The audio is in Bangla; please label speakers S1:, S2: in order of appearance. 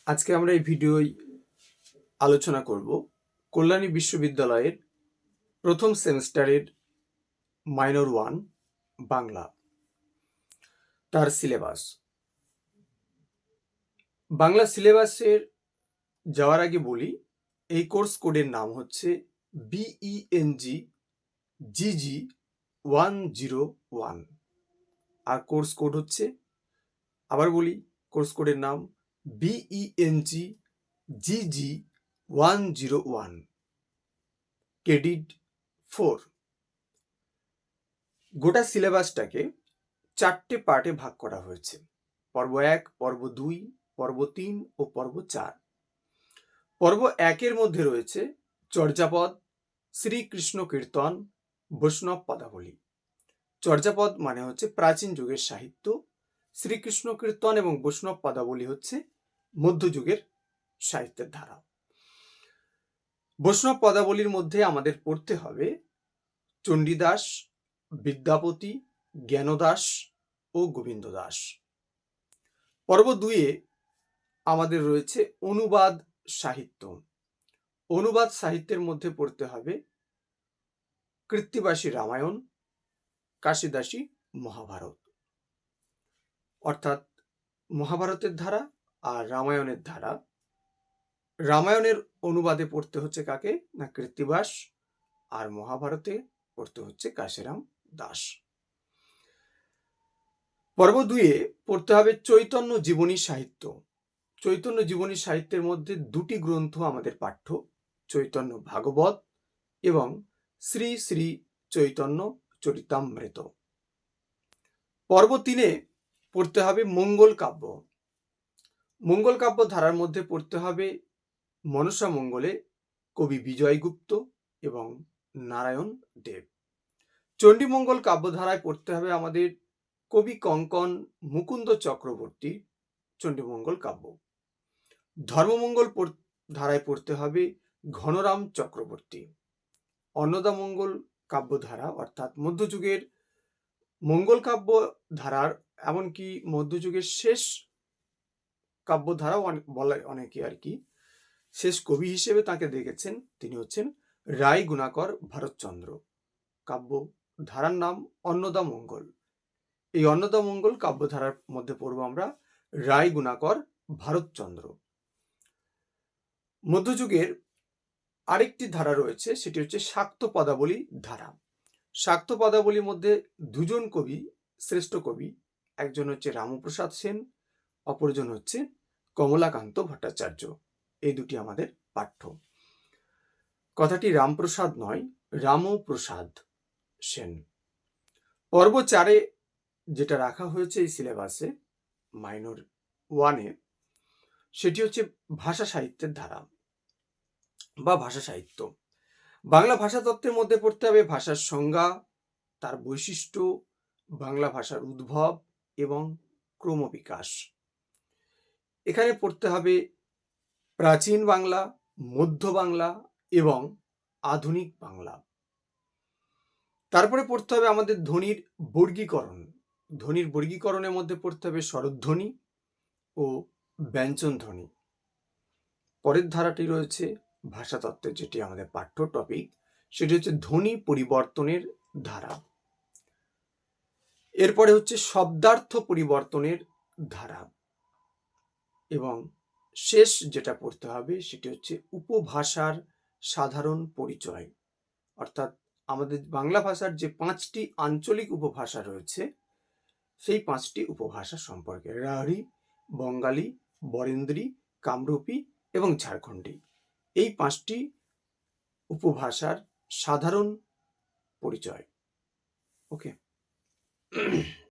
S1: আজকে আমরা এই ভিডিওয় আলোচনা করব কল্যাণী বিশ্ববিদ্যালয়ের প্রথম সেমিস্টারের মাইনর 1 বাংলা, তার সিলেবাস। বাংলা সিলেবাসের যাওয়ার আগে বলি, এই কোর্স কোডের নাম হচ্ছে BENG GG 101। আর কোর্স কোড হচ্ছে, আবার বলি, কোর্স কোডের নাম BENG GG 101, ক্রেডিট 4। গোটা সিলেবাসটাকে 4টে পার্টে ভাগ করা হয়েছে: পর্ব 1, পর্ব 2, পর্ব 3 ও পর্ব 4। পর্ব 1-এর মধ্যে রয়েছে চর্যাপদ, শ্রীকৃষ্ণ কীর্তন, বৈষ্ণব পদাবলী। চর্যাপদ মানে হচ্ছে প্রাচীন যুগের সাহিত্য, শ্রীকৃষ্ণ কীর্তন এবং বৈষ্ণব পদাবলী হচ্ছে মধ্যযুগের সাহিত্যের ধারা। বৈষ্ণব পদাবলীর মধ্যে আমাদের পড়তে হবে চণ্ডীদাস, বিদ্যাপতি, জ্ঞানদাস ও গোবিন্দ দাস। পর্ব 2-এ আমাদের রয়েছে অনুবাদ সাহিত্য। অনুবাদ সাহিত্যের মধ্যে পড়তে হবে কৃত্তিবাসী রামায়ণ, কাশিদাসী মহাভারত, অর্থাৎ মহাভারতের ধারা আর রামায়ণের ধারা। রামায়ণের অনুবাদে পড়তে হচ্ছে কাকে না, কৃত্তিবাস, আর মহাভারতে পড়তে হচ্ছে কাশিরাম দাস। পর্ব 2-এ পড়তে হবে চৈতন্য জীবনী সাহিত্য। চৈতন্য জীবনী সাহিত্যের মধ্যে 2টি গ্রন্থ আমাদের পাঠ্য, চৈতন্য ভাগবত এবং শ্রী শ্রী চৈতন্য চরিতামৃত। পর্ব 3-এ পড়তে হবে মঙ্গল কাব্য। মঙ্গল কাব্য ধারার মধ্যে পড়তে হবে মনসা মঙ্গলে কবি বিজয়গুপ্ত এবং নারায়ণ দেব। চণ্ডীমঙ্গল কাব্যধারায় পড়তে হবে আমাদের কবি কঙ্কন মুকুন্দ চক্রবর্তী চণ্ডীমঙ্গল কাব্য। ধর্মমঙ্গল ধারায় পড়তে হবে ঘনরাম চক্রবর্তী। অন্নদামঙ্গল কাব্যধারা অর্থাৎ মধ্যযুগের মঙ্গল কাব্য ধারার, এমনকি মধ্যযুগের শেষ কাব্যধারা বলে অনেকে আর কি, শেষ কবি হিসেবে তাকে দেখেছেন, তিনি হচ্ছেন রায় গুণাকর ভারতচন্দ্র। কাব্য ধারার নাম অন্নদামঙ্গল। এই অন্নদামঙ্গল কাব্যধারার মধ্যে পড়ব আমরা রায় গুণাকর ভারতচন্দ্র। মধ্যযুগের আরেকটি ধারা রয়েছে, সেটি হচ্ছে শাক্ত পদাবলী ধারা। শাক্ত পদাবলীর মধ্যে 2জন কবি, শ্রেষ্ঠ কবি, একজন হচ্ছে রামপ্রসাদ সেন, অপরজন হচ্ছে কমলাকান্ত ভট্টাচার্য। এই দুটি আমাদের পাঠ্য। কথাটি রামপ্রসাদ নয়, রামপ্রসাদ সেন। পর্ব 4-এ যেটা রাখা হয়েছে এই সিলেবাসে মাইনর 1-এ, সেটি হচ্ছে ভাষা সাহিত্যের ধারা বা ভাষা সাহিত্য। বাংলা ভাষা তত্ত্বের মধ্যে পড়তে হবে ভাষার সংজ্ঞা, তার বৈশিষ্ট্য, বাংলা ভাষার উদ্ভব এবং ক্রমবিকাশ। এখানে পড়তে হবে প্রাচীন বাংলা, মধ্য বাংলা এবং আধুনিক বাংলা। তারপরে পড়তে হবে আমাদের ধ্বনির বর্গীকরণ। ধ্বনির বর্গীকরণের মধ্যে পড়তে হবে স্বরধ্বনি ও ব্যঞ্জন ধ্বনি। পরের ধারাটি রয়েছে ভাষাতত্ত্বের, যেটি আমাদের পাঠ্য টপিক, সেটি হচ্ছে ধ্বনি পরিবর্তনের ধারা। এরপরে হচ্ছে শব্দার্থ পরিবর্তনের ধারা এবং শেষ যেটা পড়তে হবে সেটি হচ্ছে উপভাষার সাধারণ পরিচয়। অর্থাৎ আমাদের বাংলা ভাষার যে 5টি আঞ্চলিক উপভাষা রয়েছে, সেই 5টি উপভাষা সম্পর্কে, রাঢ়ী, বঙ্গালী, বরেন্দ্রী, কামরূপী এবং ঝাড়খণ্ডী, এই 5টি উপভাষার সাধারণ পরিচয়। ওকে।